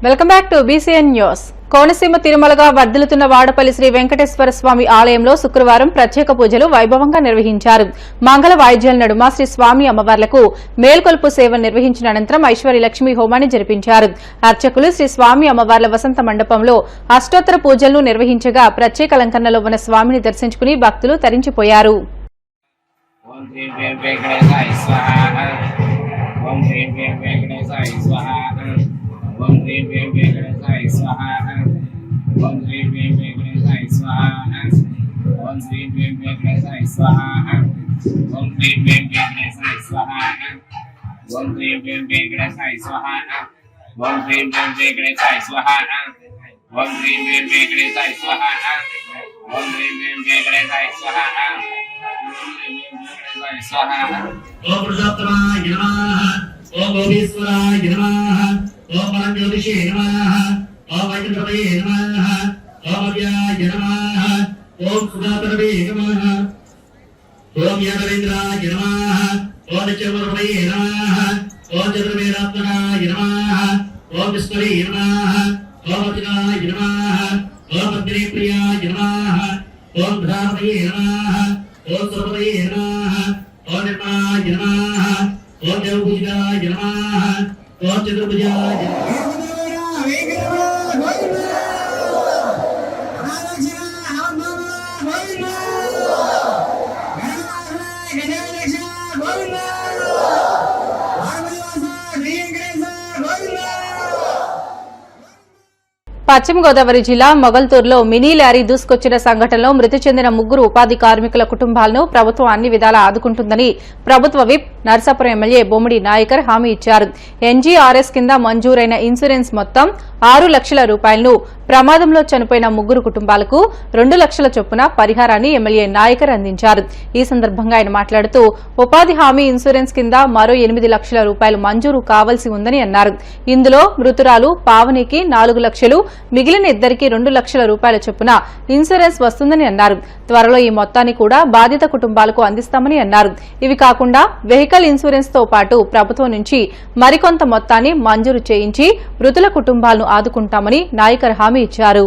Welcome back to BCN news. Konaseema తిరుమలగా వర్ధిల్లుతున్న వాడపల్లి శ్రీ వెంకటేశ్వర స్వామి ఆలయంలో శుక్రవారం ప్రత్యేక పూజలు వైభవంగా నిర్వహించారు. మంగళ వాయిద్యాల నడుమ శ్రీ స్వామి అమ్మవార్లకు మేల్కొల్పు సేవ నిర్వహించిన అనంతరం ఐశ్వర్య లక్ష్మీ హోమాన్ని జరిపించారు. అర్చకులు శ్రీ స్వామి అమ్మవార్ల వసంత మండపంలో అష్టోత్తర పూజలను నిర్వహించగా ప్రత్యేక అలంకరణలో ఉన్న స్వామిని దర్శించుకుని భక్తులు తరించిపోయారు. Om Dream Veem Venkatesaya Swaha. Om Dream Veem Venkatesaya Swaha. Om Dream Veem Venkatesaya Swaha. Om Dream Veem Venkatesaya Swaha. Om Dream Veem Venkatesaya Swaha. Om Dream Veem Venkatesaya Swaha. Om Dream Veem Venkatesaya Swaha. Om Dream Veem Venkatesaya Swaha. Om Prasattamaya Namaha. Om Bhuvishwaraya Namaha. Om Paranjyotishe Namaha. Om Vaikunthapaye Namaha. Om Avyaya Namaha. Om Sudhatarave Namaha. Om Yadavendraya Namaha. Om Nityamurvaye Namaha. Om Chaturvedatmanaye Namaha. Om Vishnave Namaha. Om Atinaya Namaha. Om Agnipriyaya Namaha. Om Dharmaye Namaha. Om Sarvadaye Namaha. Om Nirmaya Namaha. Om Javabhujaya Namaha. Om Chaturbhujaya పశ్చిమ గోదావరి జిల్లా మొగల్తూరులో mini lorry దూసుకొచ్చిన సంఘటనలో మృతి చెందిన 3 ఉపాధి కార్మికుల కుటుంబాలను ప్రభుత్వం అన్ని విధాలా ఆదుకుంటుందని ప్రభుత్వ విప్ నర్సాపురం ఎమ్మెల్యే బొమ్మిడి నాయకర్ హామీ ఇచ్చారు. ఎన్జీఆర్ఎస్ కింద మంజూరైన ఇన్సూరెన్స్ మొత్తం 6 లక్షల రూపాయలను, ప్రమాదంలో చనిపోయిన 3 కుటుంబాలకు 2 లక్షల చొప్పున పరిహారాన్ని ఎమ్మెల్యే నాయకర్ అందించారు. ఈ సందర్భంగా ఆయన మాట్లాడుతూ ఉపాధి హామీ ఇన్సూరెన్స్ కింద మరో 8 లక్షల రూపాయలు మంజూరు కావాల్సి ఉందని అన్నారు. ఇందులో మృతురాలు పావనికి 4 లక్షలు, మిగిలిన ఇద్దరికి 2 లక్షల రూపాయల చొప్పున ఇన్సూరెన్స్ వస్తుందని అన్నారు. త్వరలో ఈ మొత్తాన్ని కూడా బాధిత కుటుంబాలకు అందిస్తామని అన్నారు. ఇవి కాకుండా వెహికల్ ఇన్సూరెన్స్ తో పాటు ప్రభుత్వం నుంచి మరికొంత మొత్తాన్ని మంజూరు చేయించి మృతుల కుటుంబాలను ఆదుకుంటామని నాయకర్ హామీ ఇచ్చారు.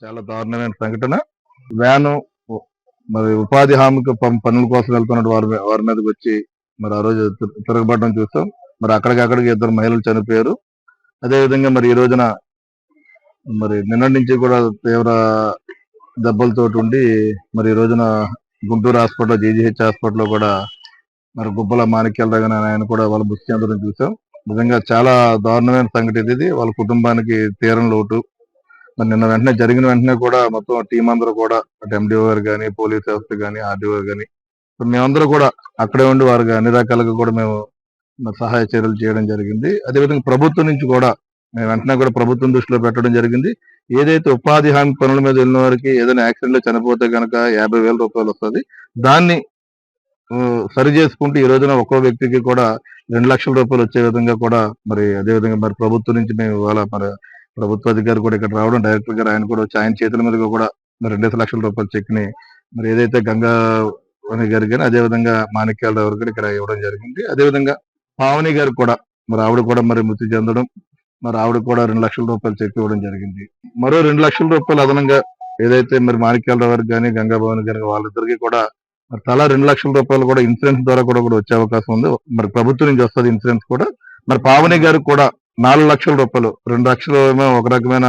చాలా దారుణమైన సంఘటన. వ్యాను మరి ఉపాధి హామీకి పనుల కోసం వెళ్తున్న వారి మీదకి వచ్చి మరి ఆ రోజు తిరగబడడం చూస్తాం. మరి అక్కడికి 2 మహిళలు చనిపోయారు. అదేవిధంగా మరి ఈ రోజున మరి నిన్నటి నుంచి కూడా తీవ్ర దెబ్బలతో ఉండి మరి ఈ రోజున గుంటూరు హాస్పిటల్, జీజీహెచ్ హాస్పిటల్లో కూడా మరి గుబ్బల మాణిక్యాలరావు గారు ఆయన కూడా వాళ్ళ మృతి చెందడం చూసాం. నిజంగా చాలా దారుణమైన సంఘటన ఇది. వాళ్ళ కుటుంబానికి తీరం లోటు. మరి నిన్న వెంటనే జరిగిన వెంటనే కూడా మొత్తం టీం అందరూ కూడా అటు ఎండిఓ గారు కానీ, పోలీస్ వ్యవస్థ కానీ, ఆర్డీఓ కానీ మేమందరూ కూడా అక్కడే ఉండి వారికి అన్ని రకాలుగా కూడా మేము సహాయ చర్యలు చేయడం జరిగింది. అదేవిధంగా ప్రభుత్వం నుంచి కూడా మేము వెంటనే కూడా ప్రభుత్వం దృష్టిలో పెట్టడం జరిగింది. ఏదైతే ఉపాధి హామీ పనుల మీద వెళ్ళిన వారికి ఏదైనా యాక్సిడెంట్ లో చనిపోతే కనుక 50,000 రూపాయలు వస్తుంది. దాన్ని సరి చేసుకుంటూ ఈ రోజున ఒక్కో వ్యక్తికి కూడా 2 లక్షల రూపాయలు వచ్చే విధంగా కూడా మరి అదేవిధంగా మరి ప్రభుత్వం నుంచి మేము ఇవాళ మరి ప్రభుత్వ అధికారి కూడా ఇక్కడ రావడం, డైరెక్టర్ గారు ఆయన కూడా వచ్చి ఆయన చేతుల మీదుగా కూడా మరి 2 లక్షల రూపాయల చెక్ ని మరి ఏదైతే గంగా గారికి కానీ అదేవిధంగా మాణిక్యాలరావు గారికి ఇక్కడ ఇవ్వడం జరిగింది. అదేవిధంగా పావని గారికి కూడా మరి ఆవిడ కూడా మరి మృతి చెందడం, మరి ఆవిడ కూడా 2 లక్షల రూపాయలు చెక్ ఇవ్వడం జరిగింది. మరో 2 లక్షల రూపాయలు అదనంగా ఏదైతే మరి మాణిక్యాలరావు గారికి కానీ, గంగా భవన్ గారికి వాళ్ళిద్దరికి కూడా మరి తలా 2 లక్షల రూపాయలు కూడా ఇన్సూరెన్స్ ద్వారా కూడా వచ్చే అవకాశం ఉంది. మరి ప్రభుత్వం నుంచి వస్తుంది ఇన్సూరెన్స్ కూడా. మరి పావని గారికి కూడా 4 లక్షల రూపాయలు, 2 లక్షలు ఏమో ఒక రకమైన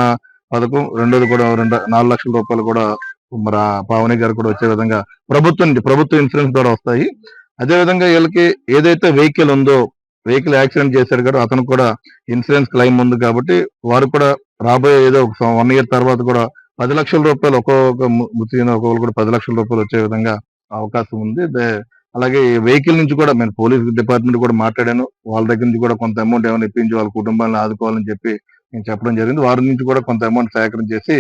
పథకం, రెండోది కూడా 4 లక్షల రూపాయలు కూడా మరి పావని గారు కూడా వచ్చే విధంగా ప్రభుత్వ ఇన్సూరెన్స్ ద్వారా వస్తాయి. అదేవిధంగా వీళ్ళకి ఏదైతే వెహికల్ ఉందో, వెహికల్ యాక్సిడెంట్ చేశారు కదా అతను కూడా ఇన్సూరెన్స్ క్లెయిమ్ ఉంది కాబట్టి వారు కూడా రాబోయే ఏదో ఒక 1 ఇయర్ తర్వాత కూడా 10 లక్షల రూపాయలు ఒక్కొక్క మృతి ఒక్కొక్కరు కూడా 10 లక్షల రూపాయలు వచ్చే విధంగా అవకాశం ఉంది. అలాగే వెహికల్ నుంచి కూడా నేను పోలీస్ డిపార్ట్మెంట్ కూడా మాట్లాడాను. వాళ్ళ దగ్గర నుంచి కూడా కొంత అమౌంట్ ఏమైనా ఇప్పించి వాళ్ళ కుటుంబాలను ఆదుకోవాలని చెప్పి నేను చెప్పడం జరిగింది. వారి నుంచి కూడా కొంత అమౌంట్ సేకరించేసి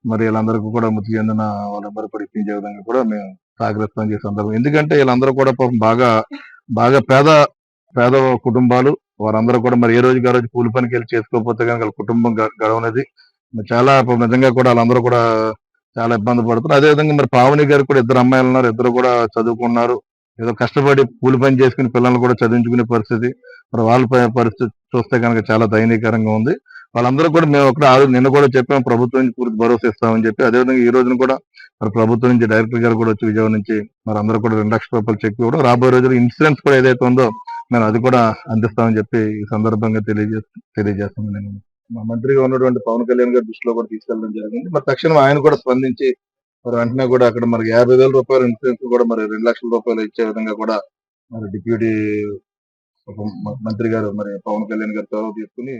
మరి వీళ్ళందరికీ కూడా మృతి చెందిన వాళ్ళందరూ కూడా ఇప్పించే విధంగా కూడా మేము సహకరిస్తాం చేసే సందర్భం. ఎందుకంటే వీళ్ళందరూ కూడా పాపం బాగా పేద కుటుంబాలు. వారందరూ కూడా మరి ఏ రోజుకి ఆ రోజు కూలి పనికి వెళ్ళి చేసుకోకపోతే కనుక వాళ్ళ కుటుంబం గడవనది చాలా నిజంగా కూడా వాళ్ళందరూ కూడా చాలా ఇబ్బంది పడుతున్నారు. అదేవిధంగా మరి పావని గారు కూడా 2 అమ్మాయిలు ఉన్నారు. 2 కూడా చదువుకున్నారు. ఏదో కష్టపడి కూలి పని చేసుకుని పిల్లల్ని కూడా చదివించుకునే పరిస్థితి. మరి వాళ్ళ పరిస్థితి చూస్తే కనుక చాలా దయనీయకరంగా ఉంది. వాళ్ళందరూ కూడా మేము నిన్న కూడా చెప్పాము, ప్రభుత్వం నుంచి పూర్తి భరోసా ఇస్తామని చెప్పి. అదేవిధంగా ఈ రోజున కూడా మరి ప్రభుత్వం నుంచి డైరెక్టర్ గారు కూడా వచ్చి విజయవాడ నుంచి మరి అందరూ కూడా 2 లక్షల రూపాయలు చెక్ ఇవ్వడం, రాబోయే రోజుల్లో ఇన్సూరెన్స్ కూడా ఏదైతే ఉందో మేము అది కూడా అందిస్తామని చెప్పి ఈ సందర్భంగా తెలియజేస్తున్నాను. నేను మా మంత్రిగా ఉన్నటువంటి పవన్ కళ్యాణ్ గారి దృష్టిలో కూడా తీసుకెళ్ళడం జరిగింది. మరి తక్షణం ఆయన కూడా స్పందించి మరి వెంటనే కూడా అక్కడ మరి 50,000 రూపాయలు ఇన్సూరెన్స్ కూడా మరి 2 లక్షల రూపాయలు ఇచ్చే విధంగా కూడా మరి డిప్యూటీ మంత్రి గారు మరి పవన్ కళ్యాణ్ గారు చొరవ తీసుకుని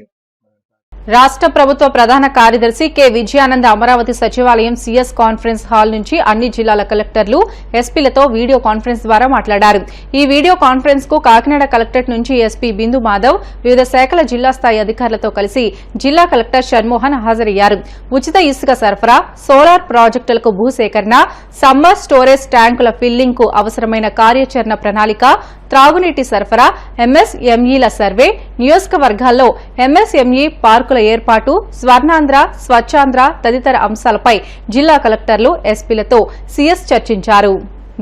రాష్ట్ర ప్రభుత్వ ప్రధాన కార్యదర్శి కె విజయానంద్ అమరావతి సచివాలయం సీఎస్ కాన్ఫరెన్స్ హాల్ నుంచి అన్ని జిల్లాల కలెక్టర్లు, ఎస్పీలతో వీడియో కాన్ఫరెన్స్ ద్వారా మాట్లాడారు. ఈ వీడియో కాన్ఫరెన్స్ కు కాకినాడ కలెక్టరేట్ నుంచి ఎస్పీ బిందు మాధవ్, వివిధ శాఖల జిల్లా స్థాయి అధికారులతో కలిసి జిల్లా కలెక్టర్ షణ్మోహన్ హాజరయ్యారు. ఉచిత ఇసుక సరఫరా, సోలార్ ప్రాజెక్టులకు భూసేకరణ, సమ్మర్ స్టోరేజ్ ట్యాంకుల ఫిల్లింగ్ కు అవసరమైన కార్యాచరణ ప్రణాళిక, త్రాగునీటి సరఫరా, ఎంఎస్ఎంఈల సర్వే, నియోజకవర్గాల్లో ఎంఎస్ఎంఈ పార్కుల ఏర్పాటు, స్వర్ణాంధ్ర, స్వచ్ఛాంధ్ర తదితర అంశాలపై జిల్లా కలెక్టర్లు, ఎస్పీలతో సీఎస్ చర్చించారు.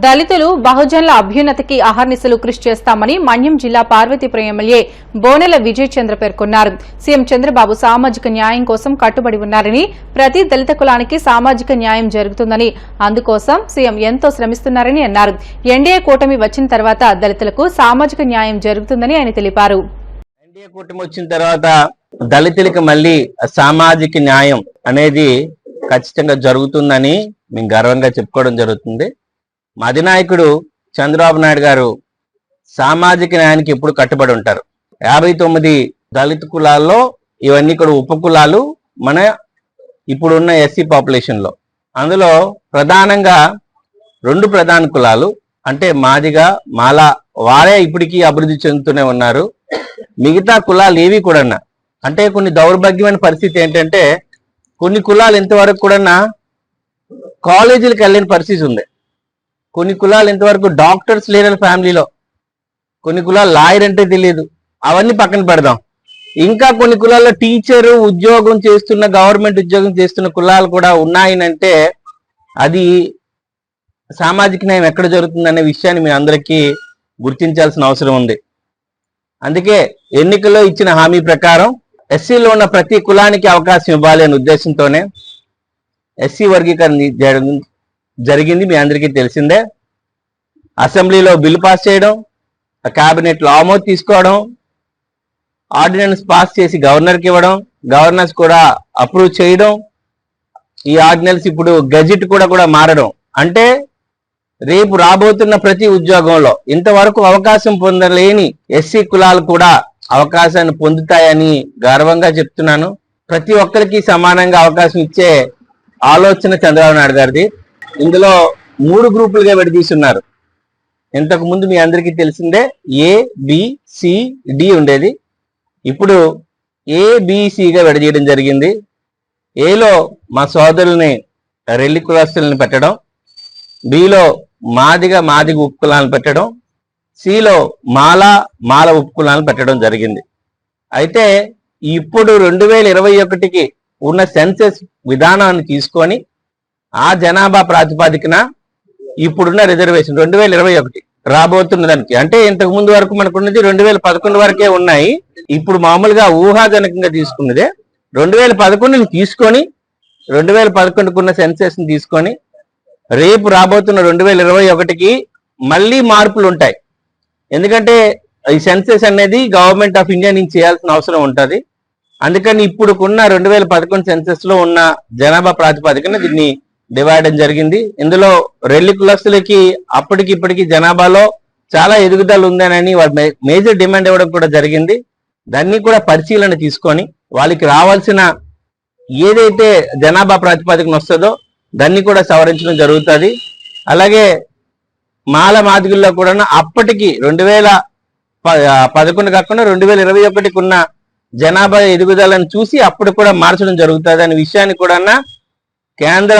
దళితులు, బహుజనుల అభ్యున్నతికి అహర్నిశలు కృషి చేస్తామని మన్యం జిల్లా పార్వతీపురం ఎమ్మెల్యే బోనెల విజయ్ చంద్ర పేర్కొన్నారు. సీఎం చంద్రబాబు సామాజిక న్యాయం కోసం కట్టుబడి ఉన్నారని, ప్రతి దళిత కులానికి సామాజిక న్యాయం జరుగుతుందని, అందుకోసం సీఎం ఎంతో శ్రమిస్తున్నారని అన్నారు. ఎన్డీఏ కూటమి వచ్చిన తర్వాత దళితులకు సామాజిక న్యాయం జరుగుతుందని ఆయన తెలిపారు. ఎన్డీఏ కూటమి వచ్చిన తర్వాత దళితులకు మళ్ళీ సామాజిక న్యాయం అనేది ఖచ్చితంగా జరుగుతుందని మేము గర్వంగా చెప్పుకోవడం జరుగుతుంది. మా అధినాయకుడు చంద్రబాబు నాయుడు గారు సామాజిక న్యాయానికి ఎప్పుడు కట్టుబడి ఉంటారు. 59 దళిత కులాల్లో ఇవన్నీ కూడా ఉపకులాలు మన ఇప్పుడున్న ఎస్సీ పాపులేషన్ లో. అందులో ప్రధానంగా 2 ప్రధాన కులాలు అంటే మాదిగ, మాల, వారే ఇప్పటికీ అభివృద్ధి చెందుతూనే ఉన్నారు. మిగతా కులాలు ఏవి కూడా అంటే కొన్ని దౌర్భాగ్యమైన పరిస్థితి ఏంటంటే కొన్ని కులాలు ఇంతవరకు కూడా కాలేజీలకు వెళ్ళిన పరిస్థితి ఉంది. కొన్ని కులాలు ఇంతవరకు డాక్టర్స్ లేని ఫ్యామిలీలో, కొన్ని కులాలు లాయర్ అంటే తెలియదు. అవన్నీ పక్కన పెడదాం. ఇంకా కొన్ని కులాల్లో టీచరు ఉద్యోగం చేస్తున్న, గవర్నమెంట్ ఉద్యోగం చేస్తున్న కులాలు కూడా ఉన్నాయనంటే అది సామాజిక న్యాయం ఎక్కడ జరుగుతుందనే విషయాన్ని మీ అందరికీ గుర్తించాల్సిన అవసరం ఉంది. అందుకే ఎన్నికల్లో ఇచ్చిన హామీ ప్రకారం ఎస్సీలో ఉన్న ప్రతి కులానికి అవకాశం ఇవ్వాలి అనే ఉద్దేశంతోనే ఎస్సీ వర్గీకరణ జరిగింది. మీ అందరికీ తెలిసిందే. అసెంబ్లీలో బిల్లు పాస్ చేయడం, కేబినెట్ లో ఆమోదం తీసుకోవడం, ఆర్డినెన్స్ పాస్ చేసి గవర్నర్కి ఇవ్వడం, గవర్నర్స్ కూడా అప్రూవ్ చేయడం, ఈ ఆర్డినెన్స్ ఇప్పుడు గెజిట్ కూడా మారడం. అంటే రేపు రాబోతున్న ప్రతి ఉద్యోగంలో ఇంతవరకు అవకాశం పొందలేని ఎస్సీ కులాలు కూడా అవకాశాన్ని పొందుతాయని గర్వంగా చెప్తున్నాను. ప్రతి ఒక్కరికి సమానంగా అవకాశం ఇచ్చే ఆలోచన చంద్రబాబు నాయుడు గారిది. ఇందులో 3 గ్రూపులుగా విడదీస్తున్నారు. ఇంతకు ముందు మీ అందరికీ తెలిసిందే ఏ, బి, సి, డి ఉండేది. ఇప్పుడు ఏబిసిగా విడదీయడం జరిగింది. ఏలో మా సోదరుల్ని రెల్లి కులస్తుల్ని పెట్టడం, బిలో మాదిగ ఉపకులాలను పెట్టడం, సిలో మాల ఉపకులాలను పెట్టడం జరిగింది. అయితే ఇప్పుడు 2021కి ఉన్న సెన్సెస్ విధానాన్ని తీసుకొని ఆ జనాభా ప్రాతిపదికన ఇప్పుడున్న రిజర్వేషన్ 2021 రాబోతున్న దానికి, అంటే ఇంతకు ముందు వరకు మనకున్నది 2011 వరకే ఉన్నాయి. ఇప్పుడు మామూలుగా ఊహాజనకంగా తీసుకున్నదే 2011ని తీసుకొని 2011కున్న సెన్సెస్ ని తీసుకొని రేపు రాబోతున్న 2021కి మళ్ళీ మార్పులు ఉంటాయి. ఎందుకంటే ఈ సెన్సెస్ అనేది గవర్నమెంట్ ఆఫ్ ఇండియా నుంచి చేయాల్సిన అవసరం ఉంటుంది. అందుకని ఇప్పుడుకున్న 2011 సెన్సెస్ లో ఉన్న జనాభా ప్రాతిపదికన దీన్ని డివైడ్ జరిగింది. ఇందులో రెల్లి కులస్తులకి అప్పటికి ఇప్పటికి జనాభాలో చాలా ఎదుగుదల ఉందనని వాళ్ళ మేజర్ డిమాండ్ ఇవ్వడం కూడా జరిగింది. దాన్ని కూడా పరిశీలన తీసుకొని వాళ్ళకి రావాల్సిన ఏదైతే జనాభా ప్రాతిపదికన వస్తుందో దాన్ని కూడా సవరించడం జరుగుతుంది. అలాగే మాదిగుల్లో కూడా అప్పటికి 2011 కాకుండా 2021కి ఉన్న జనాభా ఎదుగుదలను చూసి అప్పుడు కూడా మార్చడం జరుగుతుంది అనే విషయాన్ని కూడా కేంద్ర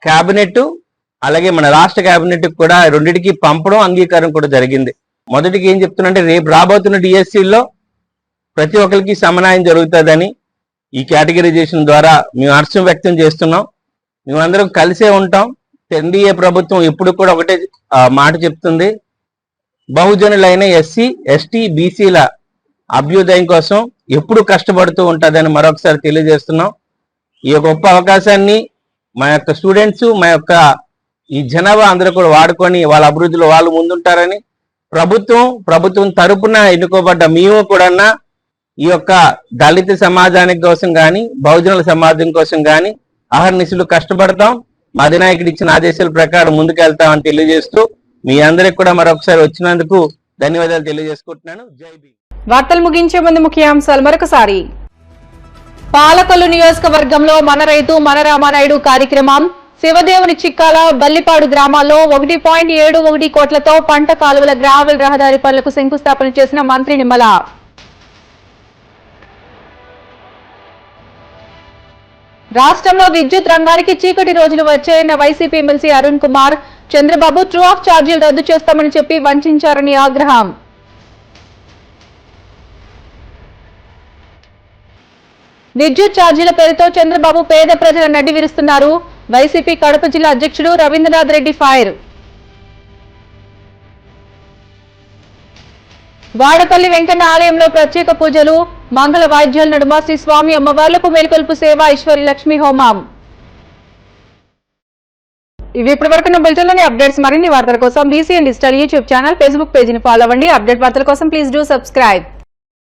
కేబినెట్ అలాగే మన రాష్ట్ర కేబినెట్ కూడా రెండింటికి పంపడం అంగీకారం కూడా జరిగింది. మొదటికి ఏం చెప్తున్నంటే రేపు రాబోతున్న డిఎస్సీల్లో ప్రతి ఒక్కరికి సమన్వయం జరుగుతుందని ఈ కేటగిరైజేషన్ ద్వారా మేము హర్షం వ్యక్తం చేస్తున్నాం. మేమందరం కలిసే ఉంటాం. ఎన్డీఏ ప్రభుత్వం ఎప్పుడు కూడా ఒకటే మాట చెప్తుంది, బహుజనులైన ఎస్సీ ఎస్టీ బీసీల అభ్యుదయం కోసం ఎప్పుడు కష్టపడుతూ ఉంటుందని మరొకసారి తెలియజేస్తున్నాం. ఈ గొప్ప అవకాశాన్ని మా యొక్క స్టూడెంట్స్, మా యొక్క ఈ జనాభా అందరూ కూడా వాడుకొని వాళ్ళ అభివృద్ధిలో వాళ్ళు ముందుంటారని, ప్రభుత్వం తరపున ఎన్నుకోబడ్డ మేము కూడా ఈ యొక్క దళిత సమాజానికి కోసం కానీ బహుజనుల సమాజం కోసం కానీ అహర్నిశలు కష్టపడతాం. మా అధినాయకుడు ఇచ్చిన ఆదేశాల ప్రకారం ముందుకెళ్తామని తెలియజేస్తూ మీ అందరికి కూడా మరొకసారి వచ్చినందుకు ధన్యవాదాలు తెలియజేసుకుంటున్నాను. జై భీమ్. వార్తలు ముగించే ముందు ముఖ్యాంశాలు మరొకసారి. పాలకొల్లు నియోజకవర్గంలో మన రైతు మన రామానాయుడు కార్యక్రమం. శివదేవుని చిక్కాల బల్లిపాడు గ్రామాల్లో 1.71 కోట్లతో పంట కాలువల గ్రావెల్ రహదారి పనులకు శంకుస్థాపన చేసిన మంత్రి నిమ్మల. రాష్ట్రంలో విద్యుత్ రంగానికి చీకటి రోజులు వచ్చాయన్న YCP MLC Arun Kumar. Chandrababu true up ఛార్జీలు రద్దు చేస్తామని చెప్పి వంచారని ఆగ్రహం. విద్యుత్ ఛార్జీల పేరుతో చంద్రబాబు పేద ప్రజల నడ్డి విరుస్తున్నారు. వైసీపీ కడప జిల్లా అధ్యక్షుడు రవీంద్రనాథ్ రెడ్డి ఫైర్. వాడపల్లి వెంకన్న ఆలయంలో ప్రత్యేక పూజలు, మంగళ వాయిద్యాల నడుమ శ్రీ స్వామి అమ్మవార్లకు మేల్కొల్పు సేవ, ఈశ్వరి లక్ష్మీ హోమం. ఇవి ఇప్పటివరకు బులెటిన్లోని అప్డేట్స్. మరిన్ని వార్తల కోసం BCN digital YouTube channel, Facebook పేజీని ఫాలో అవ్వండి. అప్డేట్ వార్తల కోసం ప్లీజ్ డూ సబ్స్క్రైబ్.